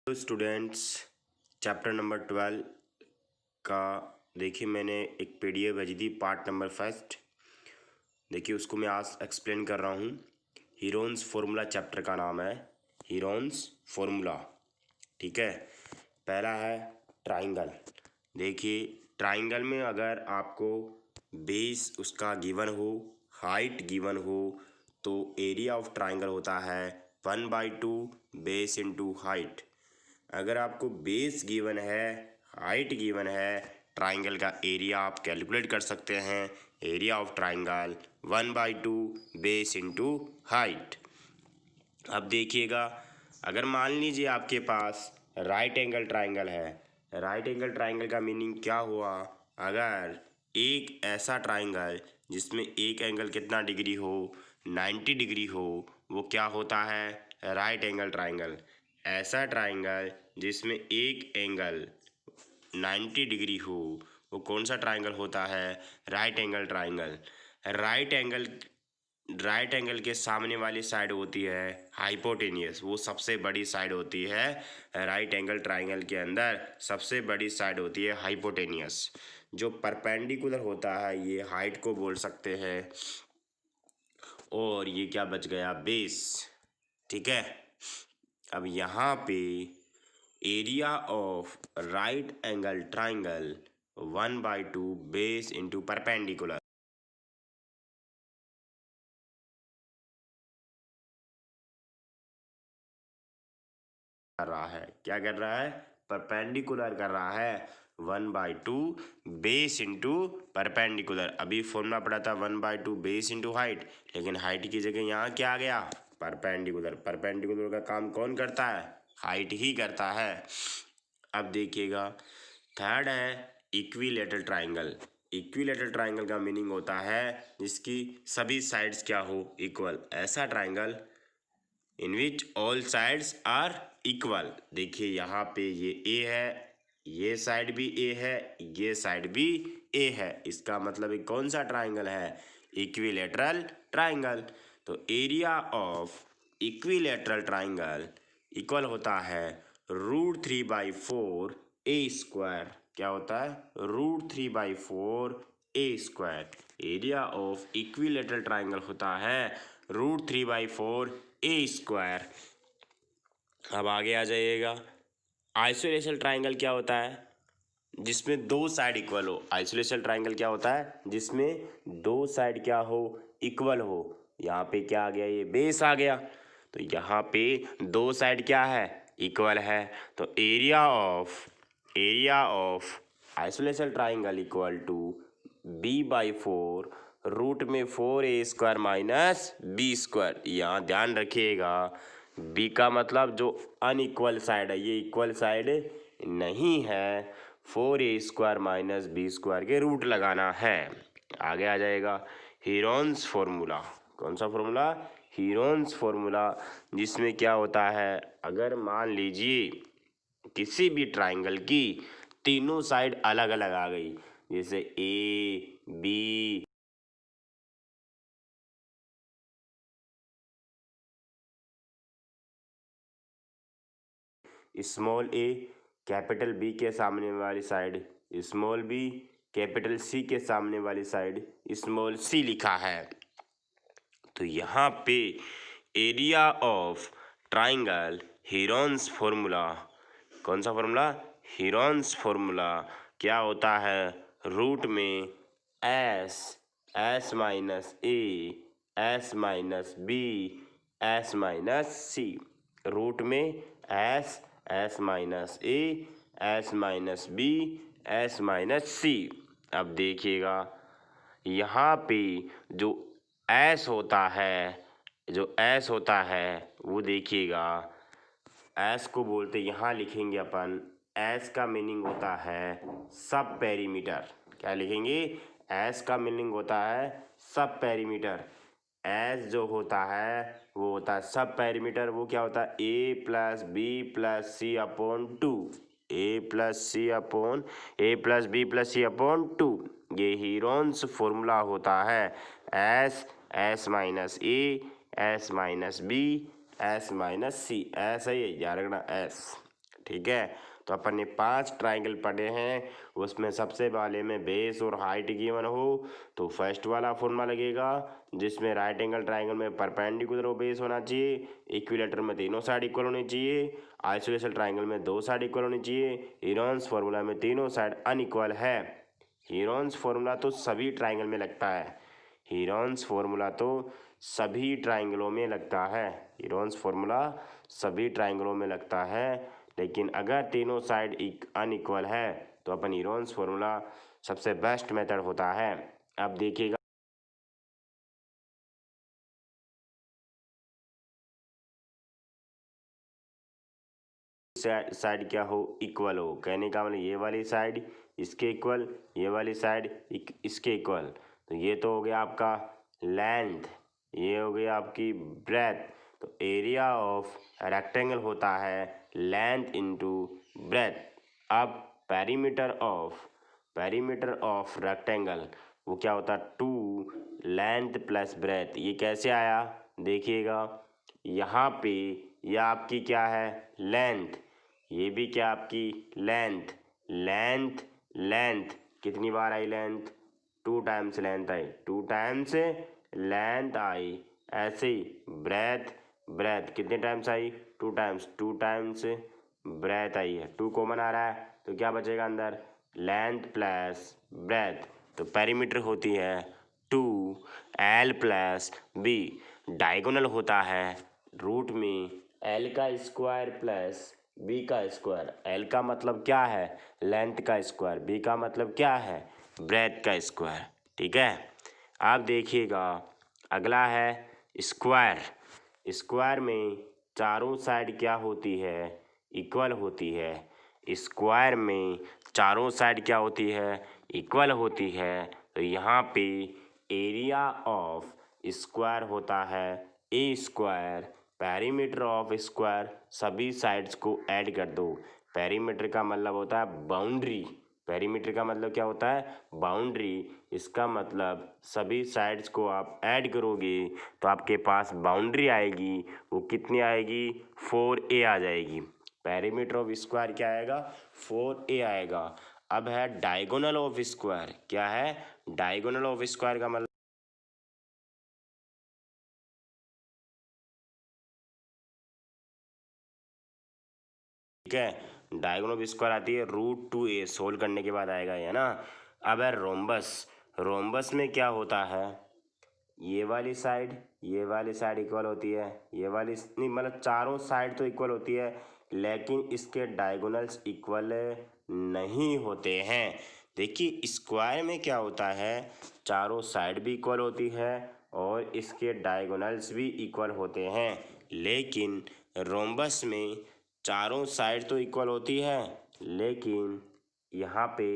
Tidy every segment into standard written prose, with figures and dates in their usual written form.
Hello students, chapter number 12 का देखिए मैंने एक पीडीएफ भेजी थी। पार्ट नंबर फर्स्ट देखिए उसको मैं आज एक्सप्लेन कर रहा हूँ। हीरोन्स फार्मूला चैप्टर का नाम है हीरोन्स फार्मूला। ठीक है, पहला है ट्राइंगल। देखिए ट्राइंगल में अगर आपको बेस उसका गिवन हो, हाइट गिवन हो, तो एरिया ऑफ ट्राइंगल होता है 1/2 बेस इंटू हाइट। अगर आपको बेस गिवन है, हाइट गिवन है, ट्राइंगल का एरिया आप कैलकुलेट कर सकते हैं। Area of triangle 1/2 base into height. अब देखिएगा, अगर मान लीजिए आपके पास राइट एंगल ट्राइंगल है। राइट एंगल ट्राइंगल का मीनिंग क्या हुआ? अगर एक ऐसा ट्राइंगल जिसमें एक एंगल कितना डिग्री हो, 90 डिग्री हो, वो क्या होता है? Right angle triangle. ऐसा ट्राइंगल जिसमें एक एंगल 90 डिग्री हो, वो कौन सा ट्राइंगल होता है? Right angle triangle. Right angle के सामने वाली साइड होती है हाइपोटेनियस, वो सबसे बड़ी साइड होती है। राइट एंगल ट्राइंगल के अंदर सबसे बड़ी साइड होती है हाइपोटेनियस। जो परपेंडिकुलर होता है ये हाइट को बोल सकते हैं। और ये क्या बच गया? बेस। ठीक है, अब यहाँ पे area of right angle triangle 1/2 base into perpendicular कर रहा है। क्या कर रहा है? परपेंडिकुलर कर रहा है। 1/2 बेस इंटू परपेंडिकुलर। अभी फॉर्मूला पढ़ा था 1/2 बेस इंटू हाइट, लेकिन हाइट की जगह यहाँ क्या आ गया? परपेंडिकुलर। परपेंडिकुलर का काम कौन करता है? हाइट ही करता है। अब देखिएगा, थर्ड है इक्विलेटरल ट्राइंगल। इक्विलेटरल ट्राइंगल का मीनिंग होता है जिसकी सभी साइड्स क्या हो? इक्वल। ऐसा triangle in which all sides are equal. देखिए यहाँ पे ये ए है, ये साइड भी ए है, ये साइड भी ए है। इसका मतलब एक कौन सा ट्राइंगल है? Equilateral triangle. तो area of equilateral triangle equal होता है √3/4 ए स्क्वायर। क्या होता है? √3/4 a square. Area of equilateral triangle होता है √3/4 ए स्क्वायर। अब आगे आ जाइएगा, आइसोलेशन ट्राइंगल क्या होता है? जिसमें दो साइड इक्वल हो। आइसोलेशन ट्राइंगल क्या होता है? जिसमें दो साइड क्या हो? इक्वल हो। यहाँ पे क्या आ गया? ये बेस आ गया। तो यहाँ पे दो साइड क्या है? इक्वल है। तो area of isolation triangle equal to B/4 root में 4A² माइनस B²। यहाँ ध्यान रखिएगा, बी का मतलब जो अनइक्वल साइड है, ये इक्वल साइड नहीं है। 4A² माइनस B² के रूट लगाना है। आगे आ जाएगा हीरोन्स फॉर्मूला। कौन सा फॉर्मूला? हीरोन्स फॉर्मूला, जिसमें क्या होता है? अगर मान लीजिए किसी भी ट्राइंगल की तीनों साइड अलग अलग आ गई, जैसे A B small a capital B के सामने वाली side small b, capital C के सामने वाली साइड स्मॉल सी लिखा है। तो यहाँ पे area of triangle Heron's formula. कौन सा फॉर्मूला? हीरोन्स फॉर्मूला क्या होता है? रूट में s minus a, s minus b, s minus c. Root में s minus a, s minus b, s minus c. अब देखिएगा, यहाँ पे जो एस होता है, वो देखिएगा, एस को बोलते, यहाँ लिखेंगे अपन, एस का मीनिंग होता है सब पेरीमीटर। क्या लिखेंगे? एस का मीनिंग होता है सब पेरीमीटर। एस जो होता है वो होता है सब पेरीमीटर। वो क्या होता है? A+B+C/2। A+B+C/2। ये हीरोन्स फॉर्मूला होता है। S minus a, s minus b, s minus c. S है ये, याद रखना एस। ठीक है। तो अपन ने 5 ट्राइंगल पढ़े हैं, उसमें सबसे पहले में बेस और हाइट गिवन हो तो फर्स्ट वाला फॉर्मूला लगेगा, जिसमें राइट एंगल ट्राइंगल में परपेंडिकुलर और बेस होना चाहिए, इक्विलेटर में तीनों साइड इक्वल होनी चाहिए, आइसोलेशन ट्राइंगल में 2 साइड इक्वल होनी चाहिए, हीरोन्स फॉर्मूला में तीनों साइड अनइक्वल है। हीरोन्स फॉर्मूला तो सभी ट्राइंगल में लगता है, हीरोन्स फॉर्मूला तो सभी ट्राइंगलों में लगता है, हीरोन्स फॉर्मूला सभी ट्राइंगलों में लगता है। लेकिन अगर तीनों साइड अनइक्वल है तो अपन हीरोन्स फॉर्मूला सबसे बेस्ट मेथड होता है। अब देखिएगा साइड क्या हो, इक्वल हो, कहने का मतलब ये वाली साइड इसके इक्वल, ये वाली साइड इसके इक्वल। तो ये तो हो गया आपका लेंथ, ये हो गया आपकी ब्रेथ। तो एरिया ऑफ रेक्टेंगल होता है लेंथ इनटू ब्रेथ। अब पेरीमीटर ऑफ रेक्टेंगल वो क्या होता है, 2 लेंथ प्लस ब्रेथ। ये कैसे आया देखिएगा, यहाँ पे यह आपकी क्या है लेंथ, ये भी क्या आपकी लेंथ, लेंथ लेंथ कितनी बार आई लेंथ, 2 टाइम्स लेंथ आई, 2 टाइम्स लेंथ आई। ऐसे ही ब्रेथ, ब्रेथ कितने टाइम्स आई, 2 टाइम्स, 2 टाइम्स ब्रेथ आई है, 2 कॉमन आ रहा है तो क्या बचेगा अंदर, लेंथ प्लस ब्रेथ। तो पेरीमीटर होती है 2l प्लस बी। डायगोनल होता है रूट में l का स्क्वायर प्लस b का स्क्वायर। l का मतलब क्या है, लेंथ का स्क्वायर, b का मतलब क्या है, ब्रेथ का स्क्वायर। ठीक है। आप देखिएगा अगला है स्क्वायर। स्क्वायर में चारों साइड क्या होती है, इक्वल होती है। स्क्वायर में चारों साइड क्या होती है, इक्वल होती है। तो यहाँ पे एरिया ऑफ स्क्वायर होता है ए स्क्वायर, पेरीमीटर ऑफ स्क्वायर सभी साइड्स को ऐड कर दो। पेरीमीटर का मतलब होता है बाउंड्री, पेरीमीटर का मतलब क्या होता है, बाउंड्री। इसका मतलब सभी साइड्स को आप ऐड करोगे तो आपके पास बाउंड्री आएगी, वो कितनी आएगी, 4a आ जाएगी। पेरीमीटर ऑफ स्क्वायर क्या आएगा, 4a आएगा। अब है डायगोनल ऑफ स्क्वायर, क्या है, डायगोनल ऑफ स्क्वायर का मतलब ठीक है। डायगोनल ऑफ स्क्वायर आती है √2a, सोल्व करने के बाद आएगा है ना। अब है रोम्बस। रोम्बस में क्या होता है, ये वाली साइड इक्वल होती है, ये वाली नहीं, मतलब चारों साइड तो इक्वल होती है लेकिन इसके डायगोनल्स इक्वल नहीं होते हैं। देखिए स्क्वायर में क्या होता है, चारों साइड भी इक्वल होती है और इसके डायगोनल्स भी इक्वल होते हैं, लेकिन रोम्बस में चारों साइड तो इक्वल होती है लेकिन यहाँ पे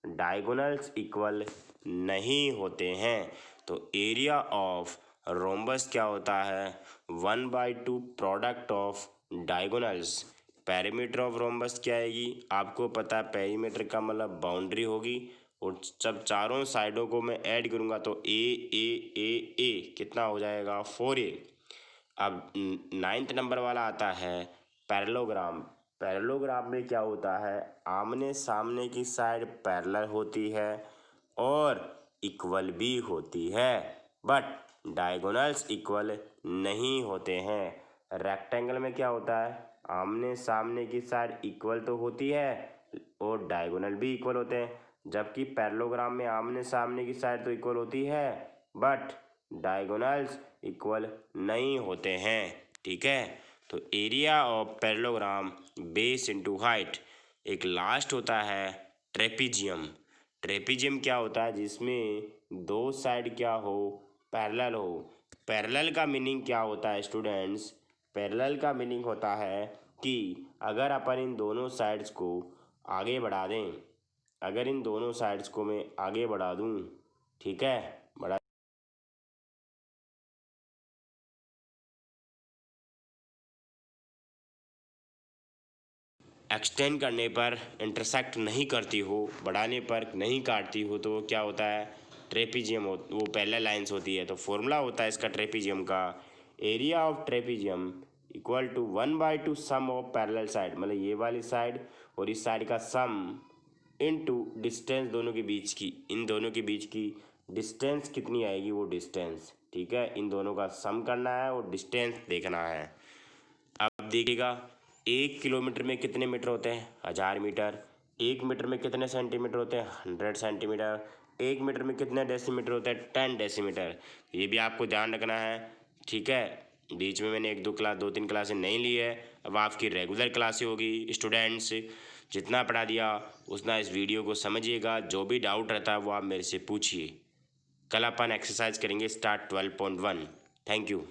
डायगोनल्स इक्वल नहीं होते हैं। तो एरिया ऑफ रोम्बस क्या होता है, 1/2 product of diagonals. Perimeter of rhombus क्या आएगी, आपको पता है पेरीमीटर का मतलब बाउंड्री होगी, और जब चारों साइडों को मैं ऐड करूँगा तो ए कितना हो जाएगा, 4a। अब 9th नंबर वाला आता है पैरेललोग्राम। पैरेललोग्राम में क्या होता है, आमने सामने की साइड पैरेलल होती है और इक्वल भी होती है बट डायगोनल्स इक्वल नहीं होते हैं। रेक्टेंगल में क्या होता है, आमने सामने की साइड इक्वल तो होती है और डायगोनल भी इक्वल होते हैं, जबकि पैरेललोग्राम में आमने सामने की साइड तो इक्वल होती है बट डायगोनल्स इक्वल नहीं होते हैं। ठीक है। तो area of parallelogram base into height. एक लास्ट होता है ट्रेपीजियम। ट्रेपीजियम क्या होता है, जिसमें 2 साइड क्या हो, पैरेलल हो। पैरेलल का मीनिंग क्या होता है स्टूडेंट्स, पैरेलल का मीनिंग होता है कि अगर अपन इन दोनों साइड्स को आगे बढ़ा दें, अगर इन दोनों साइड्स को मैं आगे बढ़ा दूं, ठीक है, बढ़ा एक्सटेंड करने पर इंटरसेक्ट नहीं करती हो, बढ़ाने पर नहीं काटती हो, तो वो क्या होता है, ट्रेपीजियम हो, वो पैरेलल लाइंस होती है। तो फॉर्मूला होता है इसका ट्रेपीजियम का, area of trapezium equal to 1/2 sum of parallel side, मतलब ये वाली साइड और इस साइड का सम इनटू डिस्टेंस दोनों के बीच की, इन दोनों के बीच की डिस्टेंस कितनी आएगी वो डिस्टेंस, ठीक है। इन दोनों का सम करना है और डिस्टेंस देखना है। अब देखिएगा 1 किलोमीटर में कितने मीटर होते हैं, 1000 मीटर। 1 मीटर में कितने सेंटीमीटर होते हैं, 100 सेंटीमीटर। 1 मीटर में कितने डेसीमीटर होते हैं, 10 डेसीमीटर। ये भी आपको ध्यान रखना है, ठीक है। बीच में मैंने 2-3 क्लासें नहीं ली है, अब आपकी रेगुलर क्लासें होगी। स्टूडेंट्स जितना पढ़ा दिया उतना इस वीडियो को समझिएगा, जो भी डाउट रहता है वो आप मेरे से पूछिए। कल अपन एक्सरसाइज करेंगे स्टार्ट 12.1। Thank you.